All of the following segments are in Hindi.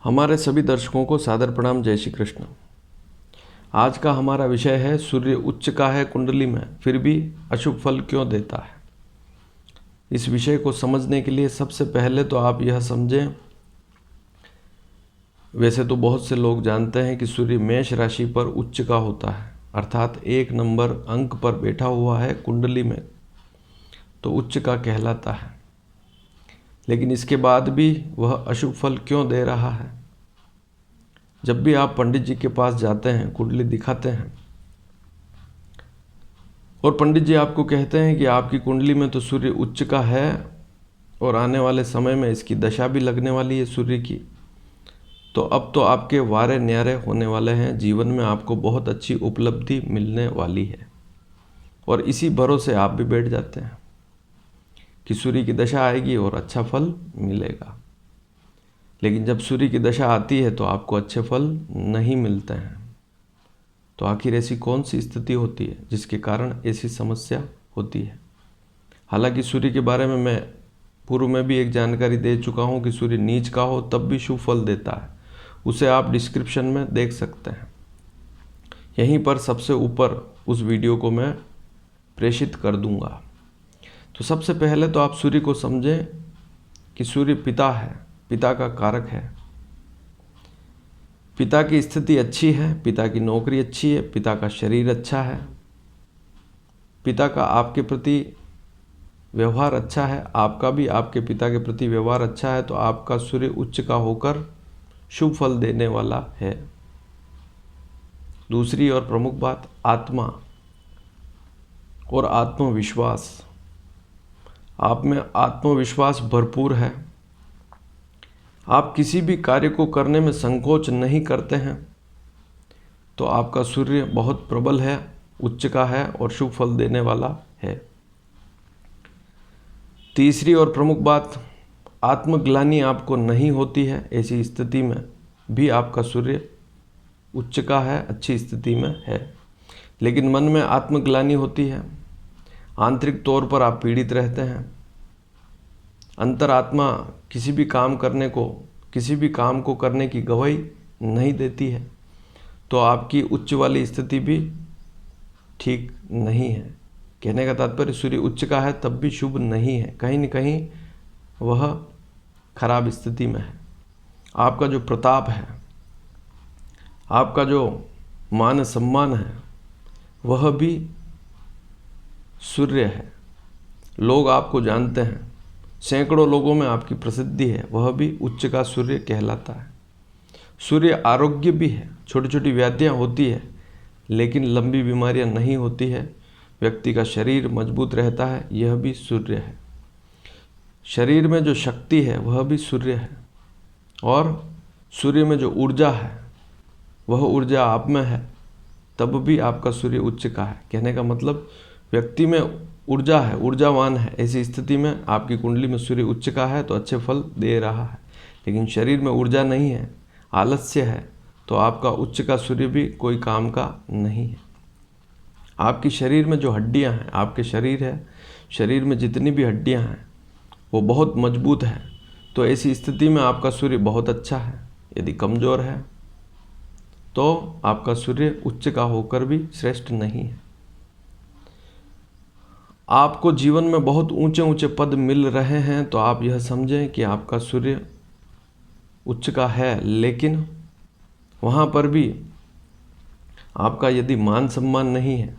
हमारे सभी दर्शकों को सादर प्रणाम। जय श्री कृष्ण। आज का हमारा विषय है सूर्य उच्च का है कुंडली में फिर भी अशुभ फल क्यों देता है। इस विषय को समझने के लिए सबसे पहले तो आप यह समझें, वैसे तो बहुत से लोग जानते हैं कि सूर्य मेष राशि पर उच्च का होता है, अर्थात 1 नंबर अंक पर बैठा हुआ है कुंडली में, तो उच्च का कहलाता है। लेकिन इसके बाद भी वह अशुभ फल क्यों दे रहा है। जब भी आप पंडित जी के पास जाते हैं, कुंडली दिखाते हैं और पंडित जी आपको कहते हैं कि आपकी कुंडली में तो सूर्य उच्च का है और आने वाले समय में इसकी दशा भी लगने वाली है सूर्य की, तो अब तो आपके वारे न्यारे होने वाले हैं, जीवन में आपको बहुत अच्छी उपलब्धि मिलने वाली है। और इसी भरोसे आप भी बैठ जाते हैं कि सूर्य की दशा आएगी और अच्छा फल मिलेगा। लेकिन जब सूर्य की दशा आती है तो आपको अच्छे फल नहीं मिलते हैं। तो आखिर ऐसी कौन सी स्थिति होती है जिसके कारण ऐसी समस्या होती है। हालांकि सूर्य के बारे में मैं पूर्व में भी एक जानकारी दे चुका हूं कि सूर्य नीच का हो तब भी शुभ फल देता है, उसे आप डिस्क्रिप्शन में देख सकते हैं। यहीं पर सबसे ऊपर उस वीडियो को मैं प्रेषित कर दूंगा। तो सबसे पहले तो आप सूर्य को समझें कि सूर्य पिता है, पिता का कारक है। पिता की स्थिति अच्छी है, पिता की नौकरी अच्छी है, पिता का शरीर अच्छा है, पिता का आपके प्रति व्यवहार अच्छा है, आपका भी आपके पिता के प्रति व्यवहार अच्छा है, तो आपका सूर्य उच्च का होकर शुभ फल देने वाला है। दूसरी और प्रमुख बात, आत्मा और आत्मविश्वास। आप में आत्मविश्वास भरपूर है, आप किसी भी कार्य को करने में संकोच नहीं करते हैं, तो आपका सूर्य बहुत प्रबल है, उच्च का है और शुभ फल देने वाला है। तीसरी और प्रमुख बात, आत्मग्लानि आपको नहीं होती है। ऐसी स्थिति में भी आपका सूर्य उच्च का है, अच्छी स्थिति में है। लेकिन मन में आत्मग्लानि होती है, आंतरिक तौर पर आप पीड़ित रहते हैं, अंतरात्मा किसी भी काम को करने की गवाही नहीं देती है, तो आपकी उच्च वाली स्थिति भी ठीक नहीं है। कहने का तात्पर्य सूर्य उच्च का है तब भी शुभ नहीं है, कहीं न कहीं वह खराब स्थिति में है। आपका जो प्रताप है, आपका जो मान सम्मान है, वह भी सूर्य है। लोग आपको जानते हैं, सैकड़ों लोगों में आपकी प्रसिद्धि है, वह भी उच्च का सूर्य कहलाता है। सूर्य आरोग्य भी है, छोटी छोटी व्याधियाँ होती है लेकिन लंबी बीमारियाँ नहीं होती है, व्यक्ति का शरीर मजबूत रहता है, यह भी सूर्य है। शरीर में जो शक्ति है वह भी सूर्य है, और सूर्य में जो ऊर्जा है वह ऊर्जा आप में है, तब भी आपका सूर्य उच्च का है। कहने का मतलब व्यक्ति में ऊर्जा है, ऊर्जावान है, ऐसी स्थिति में आपकी कुंडली में सूर्य उच्च का है तो अच्छे फल दे रहा है। लेकिन शरीर में ऊर्जा नहीं है, आलस्य है, तो आपका उच्च का सूर्य भी कोई काम का नहीं है। आपकी शरीर में जो हड्डियां हैं, आपके शरीर है, शरीर में जितनी भी हड्डियां हैं वो बहुत मजबूत है, तो ऐसी स्थिति में आपका सूर्य बहुत अच्छा है। यदि कमज़ोर है तो आपका सूर्य उच्च का होकर भी श्रेष्ठ नहीं है। आपको जीवन में बहुत ऊंचे ऊंचे पद मिल रहे हैं, तो आप यह समझें कि आपका सूर्य उच्च का है, लेकिन वहाँ पर भी आपका यदि मान सम्मान नहीं है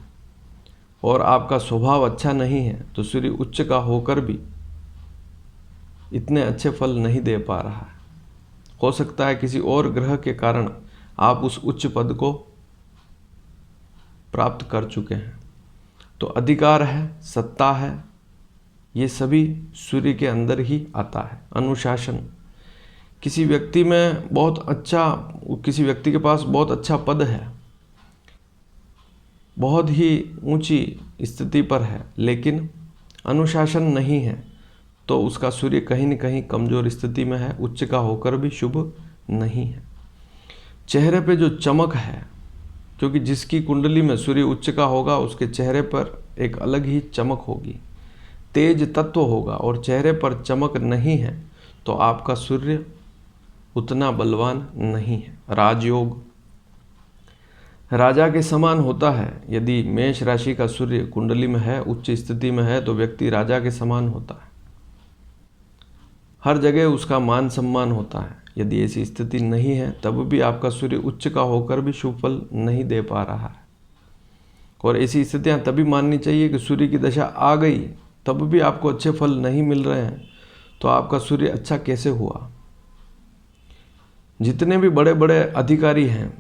और आपका स्वभाव अच्छा नहीं है, तो सूर्य उच्च का होकर भी इतने अच्छे फल नहीं दे पा रहा है। हो सकता है किसी और ग्रह के कारण आप उस उच्च पद को प्राप्त कर चुके हैं। तो अधिकार है, सत्ता है, ये सभी सूर्य के अंदर ही आता है। अनुशासन, किसी व्यक्ति के पास बहुत अच्छा पद है, बहुत ही ऊंची स्थिति पर है, लेकिन अनुशासन नहीं है, तो उसका सूर्य कहीं न कहीं कमज़ोर स्थिति में है, उच्च का होकर भी शुभ नहीं है। चेहरे पे जो चमक है, क्योंकि जिसकी कुंडली में सूर्य उच्च का होगा उसके चेहरे पर एक अलग ही चमक होगी, तेज तत्व होगा, और चेहरे पर चमक नहीं है तो आपका सूर्य उतना बलवान नहीं है। राजयोग राजा के समान होता है। यदि मेष राशि का सूर्य कुंडली में है, उच्च स्थिति में है, तो व्यक्ति राजा के समान होता है। हर जगह उसका मान सम्मान होता है। यदि ऐसी स्थिति नहीं है तब भी आपका सूर्य उच्च का होकर भी शुभ फल नहीं दे पा रहा है। और ऐसी स्थितियां तभी माननी चाहिए कि सूर्य की दशा आ गई तब भी आपको अच्छे फल नहीं मिल रहे हैं, तो आपका सूर्य अच्छा कैसे हुआ। जितने भी बड़े बड़े अधिकारी हैं,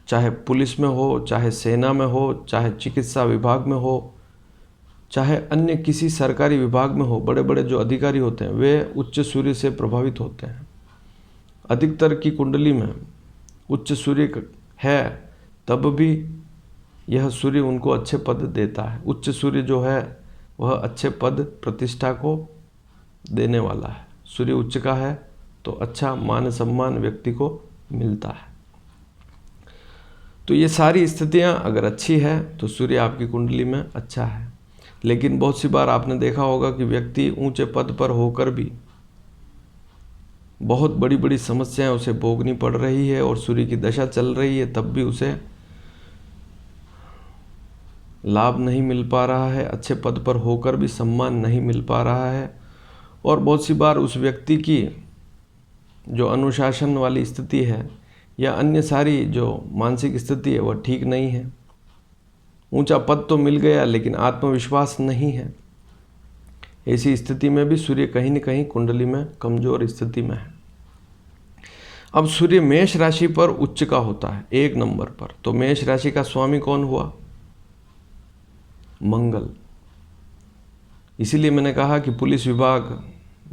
चाहे पुलिस में हो, चाहे सेना में हो, चाहे चिकित्सा विभाग में हो, चाहे अन्य किसी सरकारी विभाग में हो, बड़े बड़े जो अधिकारी होते हैं वे उच्च सूर्य से प्रभावित होते हैं। अधिकतर की कुंडली में उच्च सूर्य है तब भी यह सूर्य उनको अच्छे पद देता है। उच्च सूर्य जो है वह अच्छे पद प्रतिष्ठा को देने वाला है। सूर्य उच्च का है तो अच्छा मान सम्मान व्यक्ति को मिलता है। तो ये सारी स्थितियां अगर अच्छी है तो सूर्य आपकी कुंडली में अच्छा है। लेकिन बहुत सी बार आपने देखा होगा कि व्यक्ति ऊंचे पद पर होकर भी बहुत बड़ी बड़ी समस्याएं उसे भोगनी पड़ रही है और सूर्य की दशा चल रही है तब भी उसे लाभ नहीं मिल पा रहा है, अच्छे पद पर होकर भी सम्मान नहीं मिल पा रहा है। और बहुत सी बार उस व्यक्ति की जो अनुशासन वाली स्थिति है या अन्य सारी जो मानसिक स्थिति है वह ठीक नहीं है। ऊंचा पद तो मिल गया लेकिन आत्मविश्वास नहीं है। ऐसी स्थिति में भी सूर्य कहीं न कहीं कुंडली में कमजोर स्थिति में है। अब सूर्य मेष राशि पर उच्च का होता है 1 नंबर पर, तो मेष राशि का स्वामी कौन हुआ? मंगल। इसीलिए मैंने कहा कि पुलिस विभाग,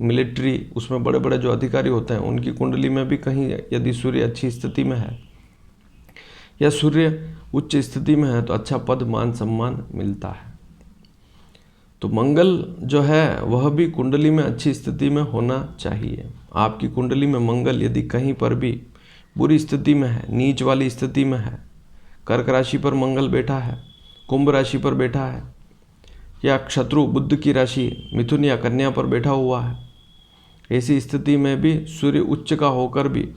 मिलिट्री, उसमें बड़े बड़े जो अधिकारी होते हैं उनकी कुंडली में भी कहीं यदि सूर्य अच्छी स्थिति में है या सूर्य उच्च स्थिति में है तो अच्छा पद मान सम्मान मिलता है। तो मंगल जो है वह भी कुंडली में अच्छी स्थिति में होना चाहिए। आपकी कुंडली में मंगल यदि कहीं पर भी बुरी स्थिति में है, नीच वाली स्थिति में है, कर्क राशि पर मंगल बैठा है, कुंभ राशि पर बैठा है, या शत्रु बुध की राशि मिथुन या कन्या पर बैठा हुआ है, ऐसी स्थिति में भी सूर्य उच्च का होकर भी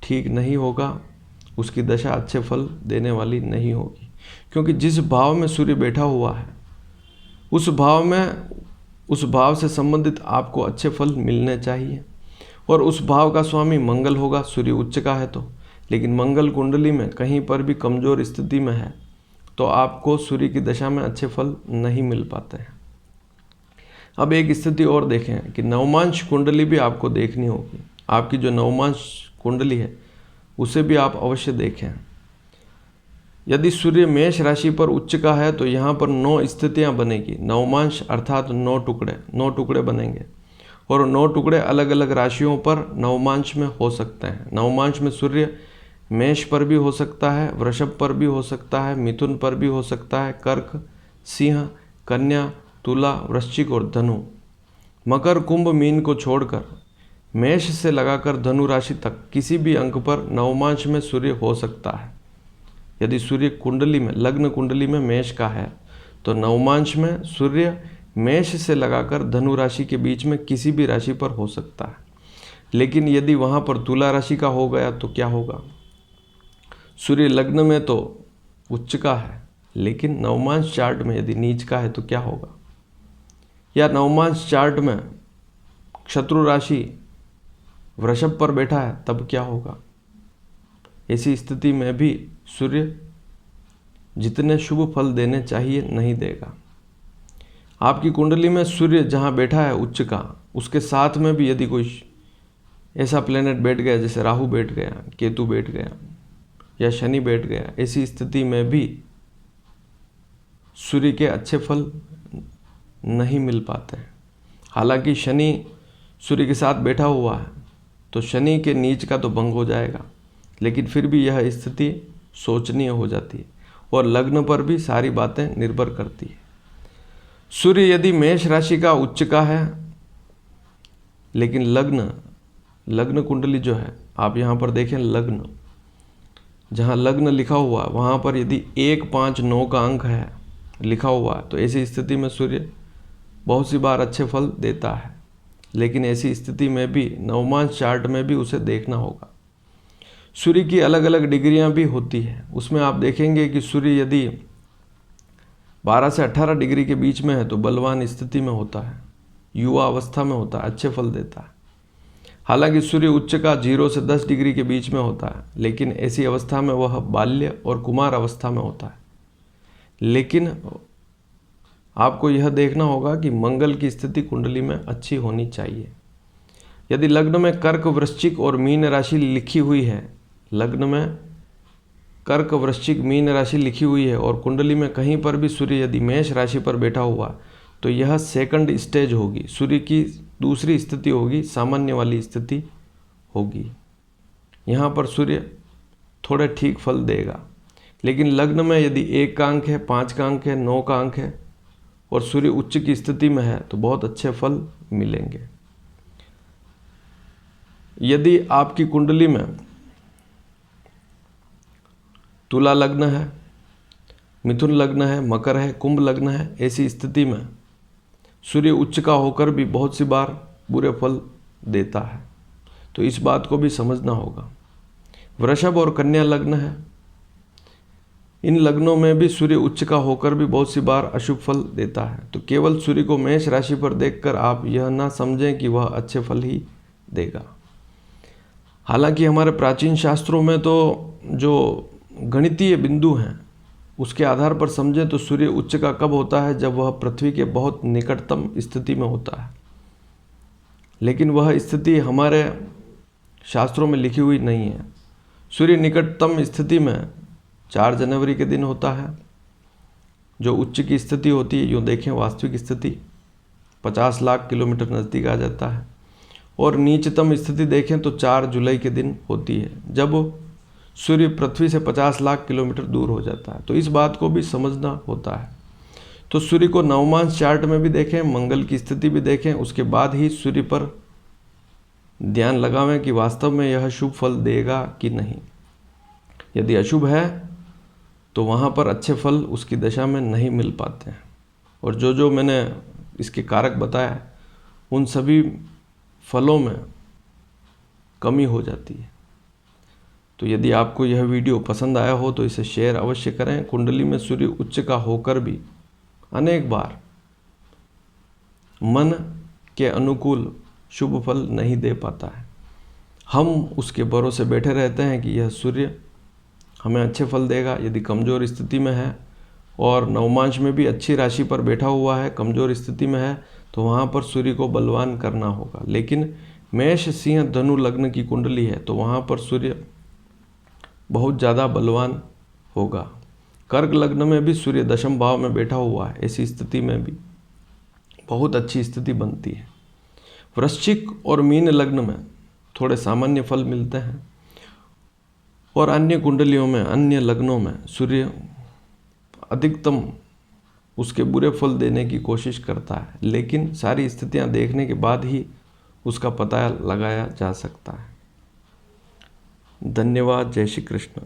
ठीक नहीं होगा। उसकी दशा अच्छे फल देने वाली नहीं होगी, क्योंकि जिस भाव में सूर्य बैठा हुआ है उस भाव से संबंधित आपको अच्छे फल मिलने चाहिए। और उस भाव का स्वामी मंगल होगा, सूर्य उच्च का है तो। लेकिन मंगल कुंडली में कहीं पर भी कमजोर स्थिति में है तो आपको सूर्य की दशा में अच्छे फल नहीं मिल पाते हैं। अब एक स्थिति और देखें कि नवमांश कुंडली भी आपको देखनी होगी। आपकी जो नवमांश कुंडली है उसे भी आप अवश्य देखें। यदि सूर्य मेष राशि पर उच्च का है तो यहाँ पर 9 स्थितियाँ बनेगी। नवमांश अर्थात 9 टुकड़े बनेंगे और 9 टुकड़े अलग अलग राशियों पर नवमांश में हो सकते हैं। नवमांश में सूर्य मेष पर भी हो सकता है, वृषभ पर भी हो सकता है, मिथुन पर भी हो सकता है, कर्क, सिंह, कन्या, तुला, वृश्चिक और धनु। मकर, कुंभ, मीन को छोड़कर मेष से लगाकर धनु राशि तक किसी भी अंक पर नवमांश में सूर्य हो सकता है। यदि सूर्य कुंडली में, लग्न कुंडली में मेष का है तो नवमांश में सूर्य मेष से लगाकर धनु राशि के बीच में किसी भी राशि पर हो सकता है। लेकिन यदि वहाँ पर तुला राशि का हो गया तो क्या होगा? सूर्य लग्न में तो उच्च का है लेकिन नवमांश चार्ट में यदि नीच का है तो क्या होगा? या नवमांश चार्ट में शत्रु राशि वृषभ पर बैठा है तब क्या होगा? ऐसी स्थिति में भी सूर्य जितने शुभ फल देने चाहिए नहीं देगा। आपकी कुंडली में सूर्य जहाँ बैठा है उच्च का, उसके साथ में भी यदि कोई ऐसा प्लेनेट बैठ गया जैसे राहु बैठ गया, केतु बैठ गया या शनि बैठ गया, ऐसी स्थिति में भी सूर्य के अच्छे फल नहीं मिल पाते हैं। हालांकि शनि सूर्य के साथ बैठा हुआ है तो शनि के नीच का तो भंग हो जाएगा, लेकिन फिर भी यह स्थिति सोचनीय हो जाती है और लग्न पर भी सारी बातें निर्भर करती है। सूर्य यदि मेष राशि का उच्च का है लेकिन लग्न कुंडली जो है, आप यहाँ पर देखें लग्न, जहाँ लग्न लिखा हुआ वहाँ पर यदि 1, 5, 9 का अंक है लिखा हुआ है तो ऐसी स्थिति में सूर्य बहुत सी बार अच्छे फल देता है। लेकिन ऐसी स्थिति में भी नवमांश चार्ट में भी उसे देखना होगा। सूर्य की अलग अलग डिग्रियां भी होती है। उसमें आप देखेंगे कि सूर्य यदि 12 से 18 डिग्री के बीच में है तो बलवान स्थिति में होता है, युवा अवस्था में होता है, अच्छे फल देता है। हालांकि सूर्य उच्च का 0 से 10 डिग्री के बीच में होता है, लेकिन ऐसी अवस्था में वह बाल्य और कुमार अवस्था में होता है। लेकिन आपको यह देखना होगा कि मंगल की स्थिति कुंडली में अच्छी होनी चाहिए। यदि लग्न में कर्क, वृश्चिक और मीन राशि लिखी हुई है, लग्न में कर्क, वृश्चिक, मीन राशि लिखी हुई है और कुंडली में कहीं पर भी सूर्य यदि मेष राशि पर बैठा हुआ, तो यह सेकंड स्टेज होगी, सूर्य की दूसरी स्थिति होगी, सामान्य वाली स्थिति होगी। यहाँ पर सूर्य थोड़े ठीक फल देगा। लेकिन लग्न में यदि 1 का अंक है, 5 का अंक है, 9 का अंक है और सूर्य उच्च की स्थिति में है तो बहुत अच्छे फल मिलेंगे। यदि आपकी कुंडली में तुला लग्न है, मिथुन लग्न है, मकर है, कुंभ लग्न है, ऐसी स्थिति में सूर्य उच्च का होकर भी बहुत सी बार बुरे फल देता है, तो इस बात को भी समझना होगा। वृषभ और कन्या लग्न है, इन लग्नों में भी सूर्य उच्च का होकर भी बहुत सी बार अशुभ फल देता है। तो केवल सूर्य को मेष राशि पर देखकर आप यह ना समझें कि वह अच्छे फल ही देगा। हालांकि हमारे प्राचीन शास्त्रों में तो जो गणितीय बिंदु हैं उसके आधार पर समझें तो सूर्य उच्च का कब होता है, जब वह पृथ्वी के बहुत निकटतम स्थिति में होता है। लेकिन वह स्थिति हमारे शास्त्रों में लिखी हुई नहीं है। सूर्य निकटतम स्थिति में 4 जनवरी के दिन होता है, जो उच्च की स्थिति होती है। यूँ देखें वास्तविक स्थिति 50 लाख किलोमीटर नज़दीक आ जाता है, और नीचतम स्थिति देखें तो 4 जुलाई के दिन होती है, जब सूर्य पृथ्वी से 50 लाख किलोमीटर दूर हो जाता है। तो इस बात को भी समझना होता है। तो सूर्य को नवमांश चार्ट में भी देखें, मंगल की स्थिति भी देखें, उसके बाद ही सूर्य पर ध्यान लगावें कि वास्तव में यह शुभ फल देगा कि नहीं। यदि अशुभ है तो वहाँ पर अच्छे फल उसकी दशा में नहीं मिल पाते हैं, और जो मैंने इसके कारक बताया उन सभी फलों में कमी हो जाती है। तो यदि आपको यह वीडियो पसंद आया हो तो इसे शेयर अवश्य करें। कुंडली में सूर्य उच्च का होकर भी अनेक बार मन के अनुकूल शुभ फल नहीं दे पाता है। हम उसके भरोसे बैठे रहते हैं कि यह सूर्य हमें अच्छे फल देगा। यदि कमज़ोर स्थिति में है और नवमांश में भी अच्छी राशि पर बैठा हुआ है, कमज़ोर स्थिति में है, तो वहाँ पर सूर्य को बलवान करना होगा। लेकिन मेष, सिंह, धनु लग्न की कुंडली है तो वहाँ पर सूर्य बहुत ज़्यादा बलवान होगा। कर्क लग्न में भी सूर्य 10वें भाव में बैठा हुआ है, ऐसी स्थिति में भी बहुत अच्छी स्थिति बनती है। वृश्चिक और मीन लग्न में थोड़े सामान्य फल मिलते हैं, और अन्य कुंडलियों में, अन्य लग्नों में सूर्य अधिकतम उसके बुरे फल देने की कोशिश करता है। लेकिन सारी स्थितियां देखने के बाद ही उसका पता लगाया जा सकता है। धन्यवाद। जय श्री कृष्ण।